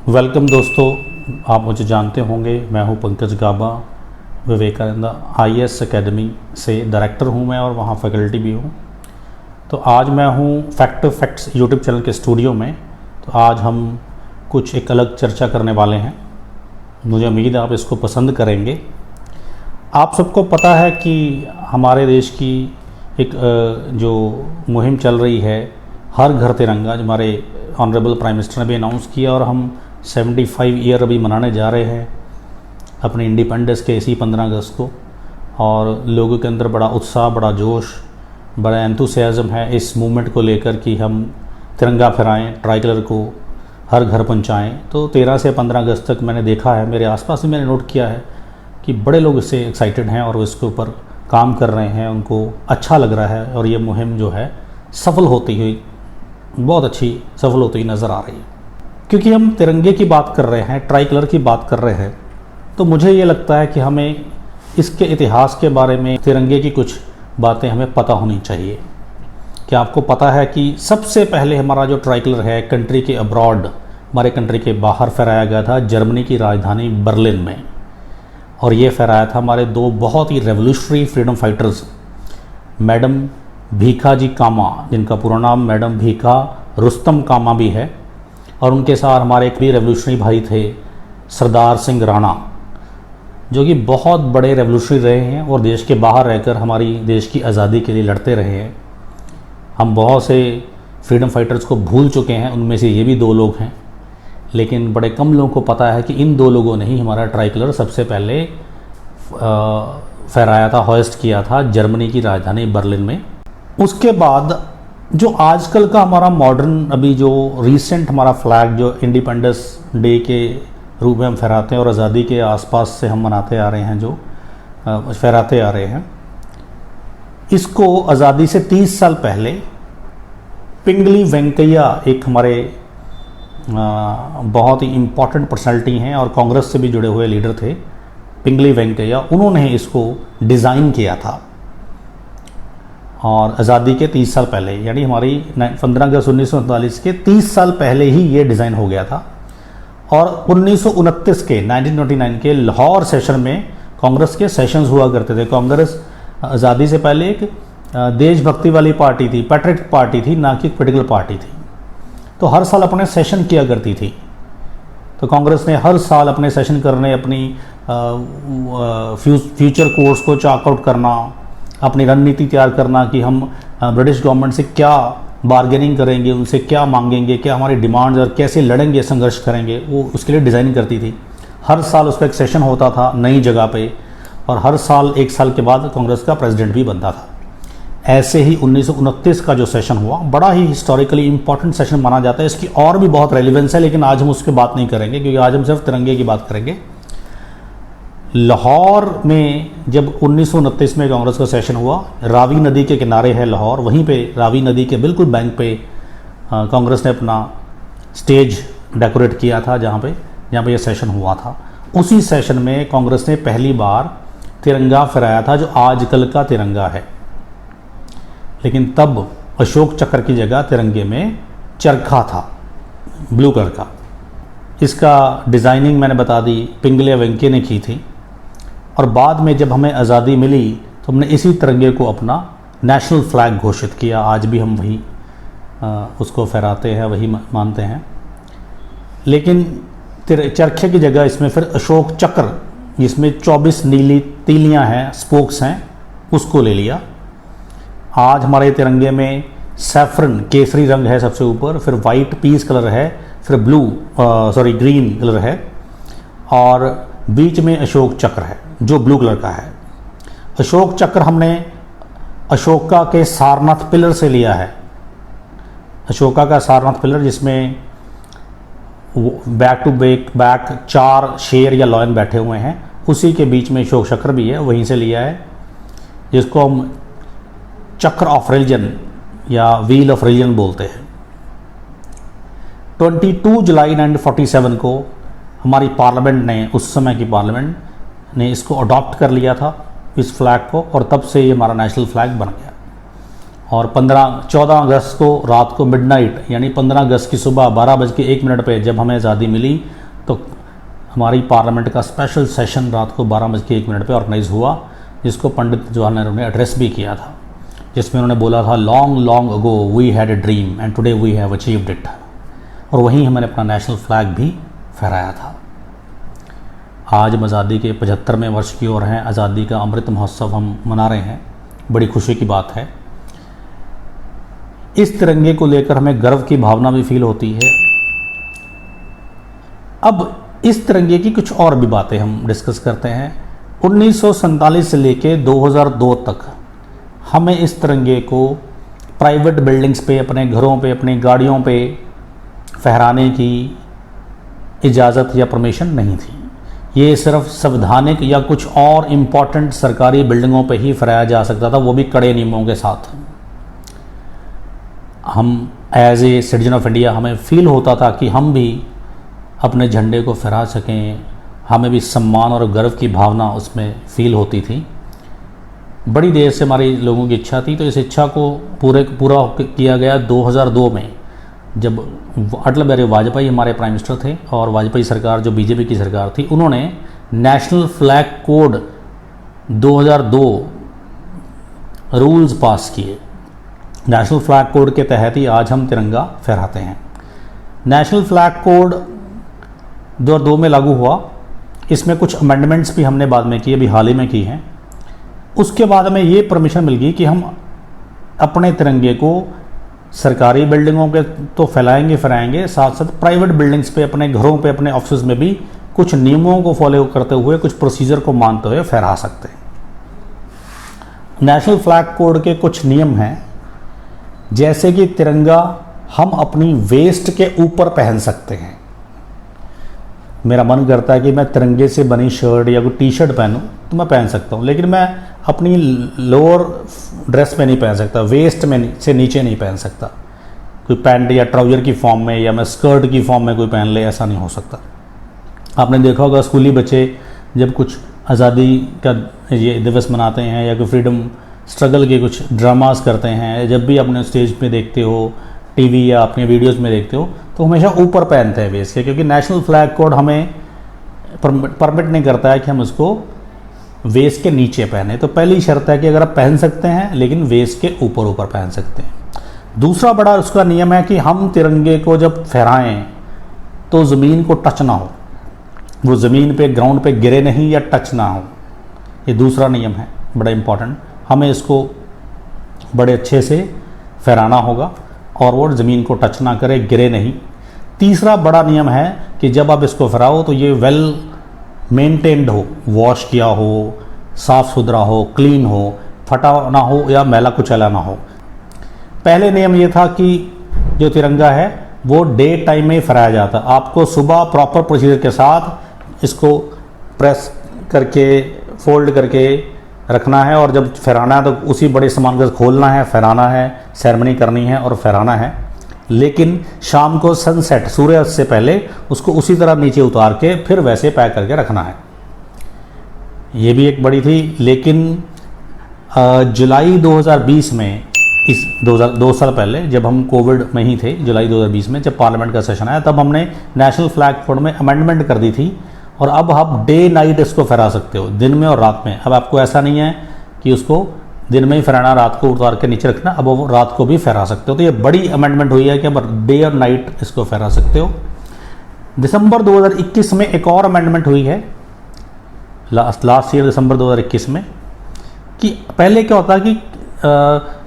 Welcome दोस्तों, आप मुझे जानते होंगे। मैं हूं पंकज गाबा, विवेकानंद आईएएस एकेडमी से डायरेक्टर हूं मैं और वहां फैकल्टी भी हूं। तो आज मैं हूं फैक्ट्स यूट्यूब चैनल के स्टूडियो में। तो आज हम कुछ एक अलग चर्चा करने वाले हैं। मुझे उम्मीद है आप इसको पसंद करेंगे। आप सबको पता है कि हमारे देश की एक जो मुहिम चल रही है, हर घर तिरंगा, जो हमारे ऑनरेबल प्राइम मिनिस्टर ने भी अनाउंस किया, और हम 75 ईयर अभी मनाने जा रहे हैं अपने इंडिपेंडेंस के इसी 15 अगस्त को। और लोगों के अंदर बड़ा उत्साह, बड़ा जोश, बड़ा एंथुसियाज़म है इस मूवमेंट को लेकर कि हम तिरंगा फहराएं, ट्राई कलर को हर घर पहुंचाएं। तो 13 से 15 अगस्त तक मैंने देखा है, मेरे आसपास भी मैंने नोट किया है कि बड़े लोग इससे एक्साइटेड हैं और इसके ऊपर काम कर रहे हैं, उनको अच्छा लग रहा है। और ये मुहिम जो है सफल होती हुई, बहुत अच्छी सफल होती हुई नज़र आ रही है। क्योंकि हम तिरंगे की बात कर रहे हैं, ट्राई कलर की बात कर रहे हैं, तो मुझे ये लगता है कि हमें इसके इतिहास के बारे में, तिरंगे की कुछ बातें हमें पता होनी चाहिए। क्या आपको पता है कि सबसे पहले हमारा जो ट्राई कलर है कंट्री के अब्रॉड, हमारे कंट्री के बाहर फहराया गया था जर्मनी की राजधानी बर्लिन में। और ये फहराया था हमारे दो बहुत ही रेवोल्यूशनरी फ्रीडम फाइटर्स, मैडम भीखा जी कामा, जिनका पूरा नाम मैडम भीखा रुस्तम कामा भी है, और उनके साथ हमारे एक भी रेवोल्यूशनरी भाई थे सरदार सिंह राणा, जो कि बहुत बड़े रेवोल्यूशनरी रहे हैं और देश के बाहर रहकर हमारी देश की आज़ादी के लिए लड़ते रहे हैं। हम बहुत से फ्रीडम फाइटर्स को भूल चुके हैं, उनमें से ये भी दो लोग हैं, लेकिन बड़े कम लोगों को पता है कि इन दो लोगों ने ही हमारा ट्राई कलर सबसे पहले फहराया था, होस्ट किया था जर्मनी की राजधानी बर्लिन में। उसके बाद जो आजकल का हमारा मॉडर्न, अभी जो रीसेंट हमारा फ्लैग जो इंडिपेंडेंस डे के रूप में हम फहराते हैं और आज़ादी के आसपास से हम मनाते आ रहे हैं, जो फहराते आ रहे हैं, इसको आज़ादी से 30 साल पहले पिंगली वेंकैया, एक हमारे बहुत ही इम्पॉर्टेंट पर्सनालिटी हैं और कांग्रेस से भी जुड़े हुए लीडर थे, पिंगली वेंकैया, उन्होंने इसको डिज़ाइन किया था। और आज़ादी के 30 साल पहले, यानी हमारी 15 अगस्त 1947 के 30 साल पहले ही ये डिज़ाइन हो गया था। और 1929 के लाहौर सेशन में, कांग्रेस के सेशंस हुआ करते थे। कांग्रेस आज़ादी से पहले एक देशभक्ति वाली पार्टी थी, पैट्रियटिक पार्टी थी, ना कि पॉलिटिकल पार्टी थी। तो हर साल अपने सेशन किया करती थी। तो कांग्रेस ने हर साल अपने सेशन करने, अपनी फ्यूचर कोर्स को चाक आउट करना, अपनी रणनीति तैयार करना कि हम ब्रिटिश गवर्नमेंट से क्या बार्गेनिंग करेंगे, उनसे क्या मांगेंगे, क्या हमारी डिमांड्स, और कैसे लड़ेंगे, संघर्ष करेंगे, वो उसके लिए डिज़ाइन करती थी। हर साल उसका एक सेशन होता था नई जगह पे, और हर साल, एक साल के बाद कांग्रेस का प्रेसिडेंट भी बनता था। ऐसे ही 1929 का जो सेशन हुआ, बड़ा ही हिस्टोरिकली इम्पॉर्टेंट सेशन माना जाता है। इसकी और भी बहुत रेलिवेंस है, लेकिन आज हम उसकी बात नहीं करेंगे, क्योंकि आज हम सिर्फ तिरंगे की बात करेंगे। लाहौर में जब 1929 में कांग्रेस का सेशन हुआ, रावी नदी के किनारे है लाहौर, वहीं पे रावी नदी के बिल्कुल बैंक पे कांग्रेस ने अपना स्टेज डेकोरेट किया था, जहाँ पे यह सेशन हुआ था। उसी सेशन में कांग्रेस ने पहली बार तिरंगा फहराया था, जो आजकल का तिरंगा है। लेकिन तब अशोक चक्र की जगह तिरंगे में चरखा था, ब्लू कलर का। इसका डिज़ाइनिंग मैंने बता दी, पिंगले वेंके ने की थी। और बाद में जब हमें आज़ादी मिली तो हमने इसी तिरंगे को अपना नेशनल फ्लैग घोषित किया। आज भी हम वही उसको फहराते हैं, वही मानते हैं। लेकिन चरखे की जगह इसमें फिर अशोक चक्र, जिसमें 24 नीली तीलियां हैं, स्पोक्स हैं, उसको ले लिया। आज हमारे तिरंगे में सैफरन, केसरी रंग है सबसे ऊपर, फिर वाइट पीस कलर है, फिर ग्रीन कलर है, और बीच में अशोक चक्र है जो ब्लू कलर का है। अशोक चक्र हमने अशोका के सारनाथ पिलर से लिया है। अशोका का सारनाथ पिलर, जिसमें बैक टू बैक 4 शेर या लॉयन बैठे हुए हैं, उसी के बीच में अशोक चक्र भी है, वहीं से लिया है, जिसको हम चक्र ऑफ रिलीजन या व्हील ऑफ रिलीजन बोलते हैं। 22 जुलाई 1947 को हमारी पार्लियामेंट ने, उस समय की पार्लियामेंट ने इसको अडॉप्ट कर लिया था, इस फ्लैग को, और तब से ये हमारा नेशनल फ्लैग बन गया। और 14 अगस्त को रात को मिडनाइट यानी 15 अगस्त की सुबह 12:01 पे जब हमें आज़ादी मिली तो हमारी पार्लियामेंट का स्पेशल सेशन रात को 12:01 पे ऑर्गेनाइज हुआ, जिसको पंडित जवाहरलाल नेहरू ने एड्रेस भी किया था, जिसमें उन्होंने बोला था long long ago we had a dream and today we have achieved it. और वहीं हमने अपना नेशनल फ्लैग भी फहराया था। आज हम आज़ादी के 75वें वर्ष की ओर हैं, आज़ादी का अमृत महोत्सव हम मना रहे हैं, बड़ी खुशी की बात है। इस तिरंगे को लेकर हमें गर्व की भावना भी फील होती है। अब इस तिरंगे की कुछ और भी बातें हम डिस्कस करते हैं। 1947 से लेके 2002 तक हमें इस तिरंगे को प्राइवेट बिल्डिंग्स पे, अपने घरों पे, अपनी गाड़ियों पे फहराने की इजाज़त या परमिशन नहीं थी। ये सिर्फ संवैधानिक या कुछ और इम्पॉर्टेंट सरकारी बिल्डिंगों पे ही फहराया जा सकता था, वो भी कड़े नियमों के साथ। हम as a citizen of India हमें फील होता था कि हम भी अपने झंडे को फहरा सकें, हमें भी सम्मान और गर्व की भावना उसमें फील होती थी। बड़ी देर से हमारी लोगों की इच्छा थी, तो इस इच्छा को पूरा किया गया 2002 में, जब अटल बिहारी वाजपेयी हमारे प्राइम मिनिस्टर थे और वाजपेयी सरकार जो बीजेपी की सरकार थी, उन्होंने नेशनल फ्लैग कोड 2002 रूल्स पास किए। नेशनल फ्लैग कोड के तहत ही आज हम तिरंगा फहराते हैं। नेशनल फ्लैग कोड 2002 में लागू हुआ। इसमें कुछ अमेंडमेंट्स भी हमने बाद में किए, अभी हाल ही में की हैं। उसके बाद हमें ये परमिशन मिल गई कि हम अपने तिरंगे को सरकारी बिल्डिंगों पे तो फहराएंगे, साथ साथ प्राइवेट बिल्डिंग्स पे, अपने घरों पे, अपने ऑफिस में भी कुछ नियमों को फॉलो करते हुए, कुछ प्रोसीजर को मानते हुए फहरा सकते हैं। नेशनल फ्लैग कोड के कुछ नियम हैं, जैसे कि तिरंगा हम अपनी वेस्ट के ऊपर पहन सकते हैं। मेरा मन करता है कि मैं तिरंगे से बनी शर्ट या कोई टी शर्ट पहनूं तो मैं पहन सकता हूं, लेकिन मैं अपनी लोअर ड्रेस में नहीं पहन सकता, वेस्ट में से नीचे नहीं पहन सकता। कोई पैंट या ट्राउज़र की फॉर्म में या मैं स्कर्ट की फॉर्म में कोई पहन ले, ऐसा नहीं हो सकता। आपने देखा होगा स्कूली बच्चे जब कुछ आज़ादी का ये दिवस मनाते हैं या कोई फ्रीडम स्ट्रगल के कुछ ड्रामास करते हैं, जब भी अपने स्टेज पे देखते हो, टीवी या अपने वीडियोस में देखते हो, तो हमेशा ऊपर पहनते हैं वेस्ट के, क्योंकि नेशनल फ्लैग कोड हमें परमिट नहीं करता है कि हम इसको वेस्ट के नीचे पहने। तो पहली शर्त है कि अगर आप पहन सकते हैं, लेकिन वेस्ट के ऊपर पहन सकते हैं। दूसरा बड़ा उसका नियम है कि हम तिरंगे को जब फहराएं तो ज़मीन को टच ना हो, वो ज़मीन पे, ग्राउंड पे गिरे नहीं या टच ना हो। ये दूसरा नियम है, बड़ा इम्पॉर्टेंट। हमें इसको बड़े अच्छे से फहराना होगा और वो ज़मीन को टच ना करे, गिरे नहीं। तीसरा बड़ा नियम है कि जब आप इसको फहराओ तो ये वेल मेंटेन्ड हो, वॉश किया हो, साफ़ सुथरा हो, क्लीन हो, फटा ना हो या मैला कुचैला ना हो। पहले नियम ये था कि जो तिरंगा है वो डे टाइम में ही फहराया जाता। आपको सुबह प्रॉपर प्रोसीजर के साथ इसको प्रेस करके, फोल्ड करके रखना है, और जब फहराना है तो उसी बड़े सामान को खोलना है, फहराना है, सेरेमनी करनी है और फहराना है। लेकिन शाम को सनसेट, सूर्यास्त से पहले उसको उसी तरह नीचे उतार के फिर वैसे पैक करके रखना है। ये भी एक बड़ी थी। लेकिन जुलाई 2020 में, इस 2 साल पहले जब हम कोविड में ही थे, जुलाई 2020 में जब पार्लियामेंट का सेशन आया, तब हमने नेशनल फ्लैग कोड में अमेंडमेंट कर दी थी, और अब आप डे नाइट इसको फहरा सकते हो, दिन में और रात में। अब आपको ऐसा नहीं है कि उसको दिन में ही फहराना, रात को उतार के नीचे रखना, अब वो रात को भी फहरा सकते हो। तो ये बड़ी अमेंडमेंट हुई है कि अब डे और नाइट इसको फहरा सकते हो। दिसंबर 2021 में एक और अमेंडमेंट हुई है, लास्ट ईयर दिसंबर 2021 में, कि पहले क्या होता है कि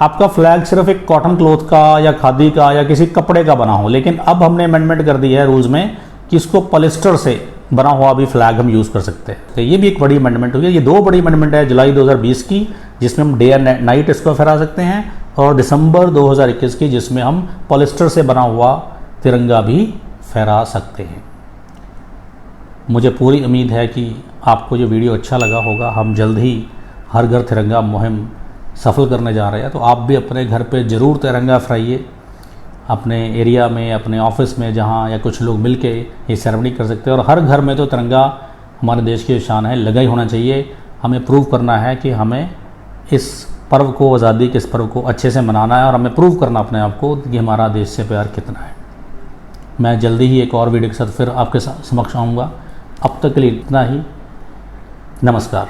आपका फ्लैग सिर्फ एक कॉटन क्लॉथ का या खादी का या किसी कपड़े का बना हो, लेकिन अब हमने अमेंडमेंट कर दी है रूल्स में कि इसको पॉलिस्टर से बना हुआ भी फ्लैग हम यूज़ कर सकते हैं। तो ये भी एक बड़ी अमेंडमेंट हुई है। ये 2 बड़ी अमेंडमेंट है जुलाई 2020 की, जिसमें हम डे एंड नाइट इसको फहरा सकते हैं, और दिसंबर 2021 की, जिसमें हम पॉलिस्टर से बना हुआ तिरंगा भी फहरा सकते हैं। मुझे पूरी उम्मीद है कि आपको ये वीडियो अच्छा लगा होगा। हम जल्द ही हर घर तिरंगा मुहिम सफल करने जा रहे हैं, तो आप भी अपने घर पे ज़रूर तिरंगा फहराइए। अपने एरिया में, अपने ऑफिस में, जहाँ या कुछ लोग मिल के ये सेरेमनी कर सकते हैं। और हर घर में तो तिरंगा हमारे देश की शान है, लगा ही होना चाहिए। हमें प्रूव करना है कि हमें इस पर्व को, आज़ादी के इस पर्व को अच्छे से मनाना है और हमें प्रूव करना अपने आप को कि हमारा देश से प्यार कितना है। मैं जल्दी ही एक और वीडियो के साथ फिर आपके समक्ष आऊँगा। अब तक के लिए इतना ही। नमस्कार।